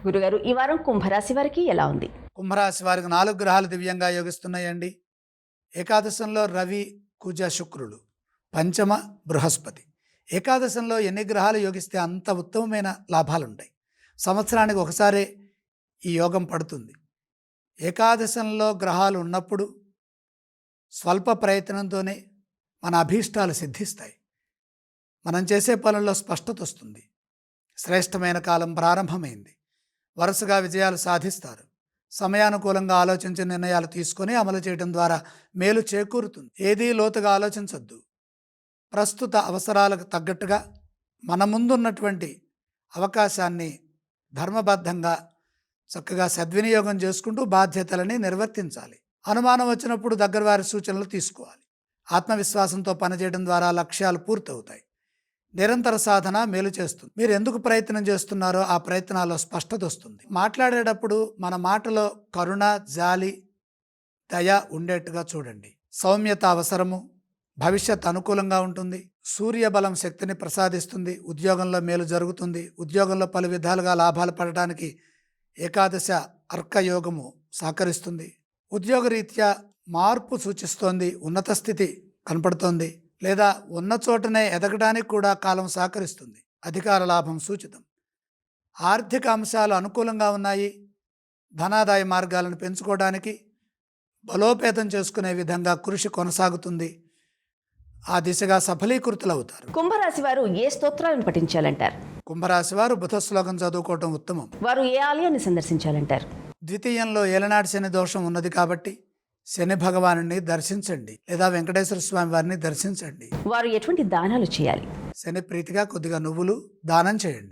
గురుగారు, ఈ వారం కుంభరాశి వారికి ఎలా ఉంది? కుంభరాశి వారికి 4 గ్రహాలు దివ్యంగా యోగిస్తున్నాయండి. ఏకాదశంలో రవి, కుజ, శుక్రులు, పంచమ బృహస్పతి. ఏకాదశంలో ఎన్ని గ్రహాలు యోగిస్తే అంత ఉత్తమమైన లాభాలుంటాయి. సంవత్సరానికి ఒకసారే ఈ యోగం పడుతుంది. ఏకాదశంలో గ్రహాలు ఉన్నప్పుడు స్వల్ప ప్రయత్నంతోనే మన అభీష్టాలు సిద్ధిస్తాయి. మనం చేసే పనుల్లో స్పష్టత వస్తుంది. శ్రేష్టమైన కాలం ప్రారంభమైంది. వరుసగా విజయాలు సాధిస్తారు. సమయానుకూలంగా ఆలోచించి నిర్ణయాలు తీసుకొని అమలు చేయడం ద్వారా మేలు చేకూరుతుంది. ఏదీ లోతుగా ఆలోచించొద్దు. ప్రస్తుత అవసరాలకు తగ్గట్టుగా మన ముందున్నటువంటి అవకాశాన్ని ధర్మబద్ధంగా చక్కగా సద్వినియోగం చేసుకుంటూ బాధ్యతలని నిర్వర్తించాలి. అనుమానం వచ్చినప్పుడు దగ్గర వారి సూచనలు తీసుకోవాలి. ఆత్మవిశ్వాసంతో పనిచేయడం ద్వారా లక్ష్యాలు పూర్తవుతాయి. నిరంతర సాధన మేలు చేస్తుంది. మీరు ఎందుకు ప్రయత్నం చేస్తున్నారో ఆ ప్రయత్నాల్లో స్పష్టత వస్తుంది. మాట్లాడేటప్పుడు మన మాటలో కరుణ, జాలి, దయ ఉండేట్టుగా చూడండి. సౌమ్యత అవసరము. భవిష్యత్ అనుకూలంగా ఉంటుంది. సూర్యబలం శక్తిని ప్రసాదిస్తుంది. ఉద్యోగంలో మేలు జరుగుతుంది. ఉద్యోగంలో పలు విధాలుగా లాభాలు పడటానికి ఏకాదశ అర్కయోగము సహకరిస్తుంది. ఉద్యోగరీత్యా మార్పు సూచిస్తోంది. ఉన్నత స్థితి కనపడుతోంది. లేదా ఉన్న చోటనే ఎదగడానికి కూడా కాలం సహకరిస్తుంది. అధికార లాభం సూచితం. ఆర్థిక అంశాలు అనుకూలంగా ఉన్నాయి. ధనాదాయ మార్గాలను పెంచుకోవడానికి బలోపేతం చేసుకునే విధంగా కృషి కొనసాగుతుంది. ఆ దిశగా సఫలీకృతులవుతారు. కుంభరాశి వారు ఏ స్తోత్రాలను పఠించాలంటారు? కుంభరాశి వారు బుధ శ్లోకం చదువుకోవటం ఉత్తమం. వారు ఏ ఆలయాన్ని సందర్శించాలంటారు? ద్వితీయంలో ఏలనాటి శని దోషం ఉన్నది కాబట్టి శని భగవాను దర్శించండి, లేదా వెంకటేశ్వర స్వామి వారిని దర్శించండి. వారు ఎటువంటి దానాలు చేయాలి? శని ప్రీతిగా కొద్దిగా నువ్వులు దానం చేయండి.